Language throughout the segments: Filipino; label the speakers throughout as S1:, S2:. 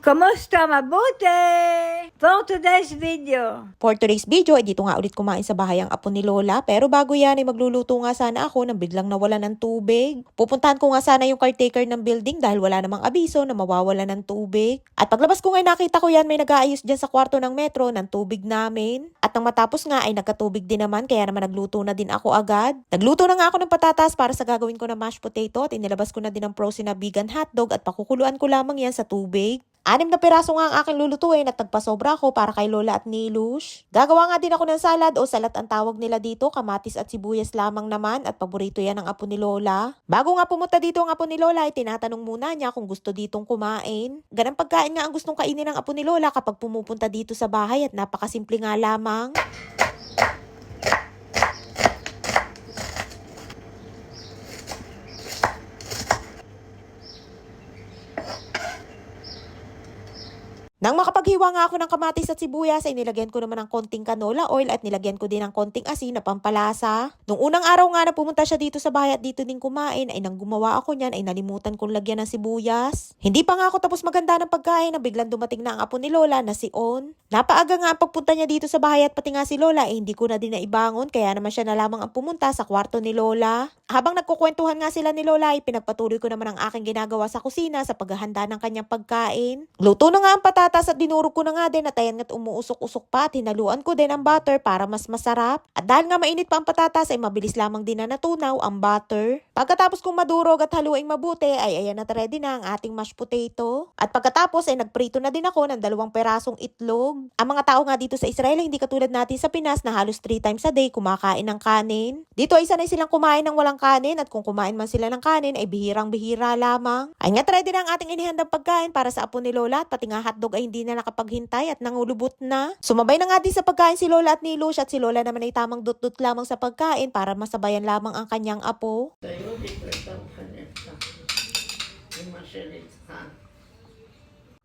S1: Kumusta? Mabuti! For today's video.
S2: For today's video, ay dito nga ulit kumain sa bahay ang apo ni Lola. Pero bago yan, ay magluluto nga sana ako nang biglang nawala ng tubig. Pupuntahan ko nga sana yung caretaker ng building dahil wala namang abiso na mawawala ng tubig. At paglabas ko nga nakita ko yan, may nag-aayos dyan sa kwarto ng metro ng tubig namin. At nang matapos nga ay nagkatubig din naman, kaya naman nagluto na din ako agad. Nagluto na nga ako ng patatas para sa gagawin ko na mashed potato at inilabas ko na din ang frozen na vegan hotdog at pakukuluan ko lamang yan sa tubig. 6 na piraso nga ang aking lulutuin at nagpasobra ako para kay Lola at Nilush. Gagawa nga din ako ng salad o salat ang tawag nila dito, kamatis at sibuyas lamang naman at paborito yan ng apo ni Lola. Bago nga pumunta dito ang apo ni Lola ay tinatanong muna niya kung gusto ditong kumain. Ganang pagkain nga ang gustong kainin ng apo ni Lola kapag pumupunta dito sa bahay at napakasimple nga lamang. Nang makapaghiwa nga ako ng kamatis at sibuyas ay nilagyan ko naman ng konting canola oil at nilagyan ko din ng konting asin na pampalasa. Nung unang araw nga na pumunta siya dito sa bahay at dito din kumain ay nang gumawa ako niyan ay nalimutan kong lagyan ng sibuyas. Hindi pa nga ako tapos maganda ng pagkain na biglang dumating na ang apo ni Lola na si On. Napaaga nga ang pagpunta niya dito sa bahay at pati nga si Lola ay hindi ko na din naibangon kaya naman siya na lamang ang pumunta sa kwarto ni Lola. Habang nagkukwentuhan nga sila ni Lola ay pinagpatuloy ko naman ang aking ginagawa sa kusina sa paghahanda ng kanyang pagkain. Luto na nga ang patatas at dinurog ko na nga din at ayan nga't umuusok-usok pa at hinaluan ko din ang butter para mas masarap. At dahil nga mainit pa ang patatas ay mabilis lamang din na natunaw ang butter. Pagkatapos kong madurog at haluing mabuti ay ayan at ready na ang ating mashed potato. At pagkatapos ay nagprito na din ako ng 2 perasong itlog. Ang mga tao nga dito sa Israel hindi katulad natin sa Pinas na halos 3 times a day kumakain ng kanin. Dito ay sanay silang kumain ng walang kanin at kung kumain man sila ng kanin ay bihirang-bihira lamang. Ay nga't ready na ang ating inihandang pagkain para sa apo ni Lola at pati nga hotdog ay hindi na nakapaghintay at nangulubot na. Sumabay na nga din sa pagkain si Lola at Nilush at si Lola naman ay tamang dut-dut lamang sa pagkain para masabayan lamang ang kanyang apo.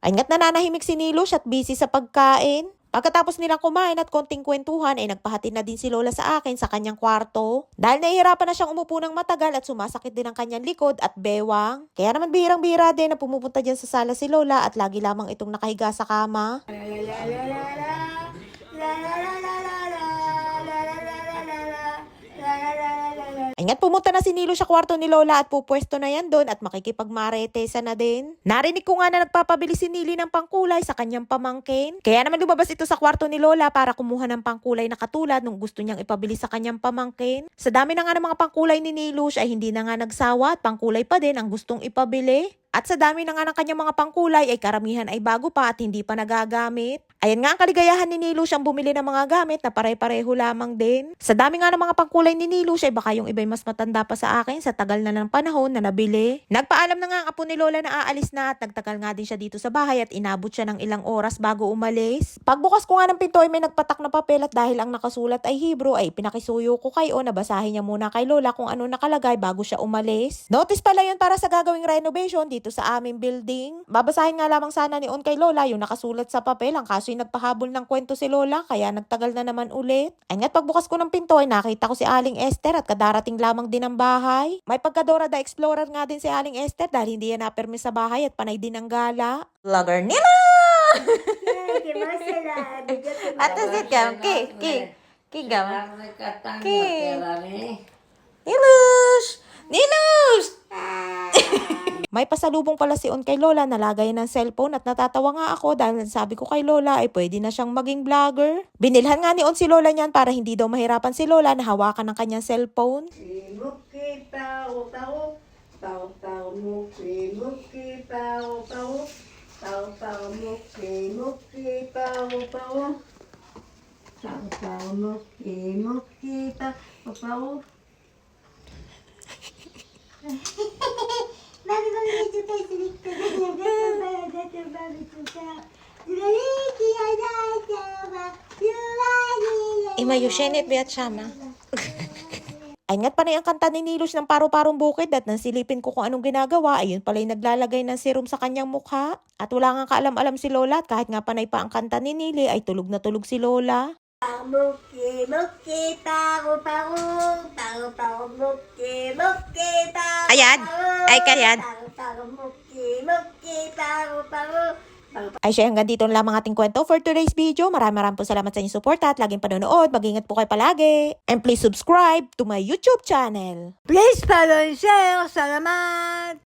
S2: Ay nga't nananahimik si Nilush at busy sa pagkain. Pagkatapos nilang kumain at konting kwentuhan ay nagpahatid na din si Lola sa akin sa kanyang kwarto. Dahil nahihirapan na siyang umupo ng matagal at sumasakit din ang kanyang likod at bewang. Kaya naman bihirang-bihira din na pumupunta dyan sa sala si Lola at lagi lamang itong nakahiga sa kama. Ingat pumunta na si Nilo sa kwarto ni Lola at pupwesto na yan doon at makikipagmaretesa na din. Narinig ko nga na nagpapabili si Nili ng pangkulay sa kanyang pamangkin. Kaya naman lumabas ito sa kwarto ni Lola para kumuha ng pangkulay na katulad nung gusto niyang ipabili sa kanyang pamangkin. Sa dami na nga ng mga pangkulay ni Nilush ay hindi na nga nagsawa at pangkulay pa din ang gustong ipabili. At sa dami na nga ng kanyang mga pangkulay ay karamihan ay bago pa at hindi pa nagagamit. Ayan nga ang kaligayahan ni Nilush ang bumili ng mga gamit na pare-pareho lamang din. Sa dami nga ng mga pangkulay ni Nilush ay baka yung iba'y mas matanda pa sa akin sa tagal na ng panahon na nabili. Nagpaalam na nga ang apo ni Lola na aalis na at nagtagal nga din siya dito sa bahay at inabot siya ng ilang oras bago umalis. Pagbukas ko nga ng pinto ay may nagpatak na papel at dahil ang nakasulat ay Hebrew ay pinakisuyo ko kay O na basahin niya muna kay Lola kung ano nakalagay bago siya umalis. Notice pala yun para sa gagawing renovation dito sa aming building. Babasahin nga lamang sana ni On kay Lola yung nakasulat sa papel, ang kaso nagpahabol ng kwento si Lola kaya nagtagal na naman ulit. Ay nga't pagbukas ko ng pinto ay nakita ko si Aling Esther at kadarating lamang din ng bahay. May pagka-Dora the Explorer nga din si Aling Esther dahil hindi yan napermi sa bahay at panay din ang gala. Vlogger nila! At is gam, gam. Nilush! Nilush! May pasalubong pala si On kay Lola na lagay ng cellphone at natatawa nga ako dahil sabi ko kay Lola ay pwede na siyang maging vlogger. Binilhan nga ni On si Lola niyan para hindi daw mahirapan si Lola na hawakan ng kanyang cellphone.
S3: Babi itu kayak sedikit
S2: Imayushenit biat sama. Ay nga't panay ang kanta ni Nilush ng Paro-Parong Bukid at nang silipin ko kung anong ginagawa, ayun pala'y naglalagay ng serum sa kanyang mukha. At wala nga kaalam-alam si Lola at kahit nga panay pa ang kanta ni Nili ay tulog na tulog si Lola.
S3: Muki, muki, paro, paro, paro, paro, muki, muki, paro.
S2: Ayan, ay kayan.
S3: Paro, paro, muki, muki, paro, paro,
S2: Ay siya, hanggang dito na lamang ating kwento for today's video. Maraming po salamat sa inyong support at laging panonood. Mag-ingat po kayo palagi. And please subscribe to my YouTube channel.
S1: Please follow and share. Salamat!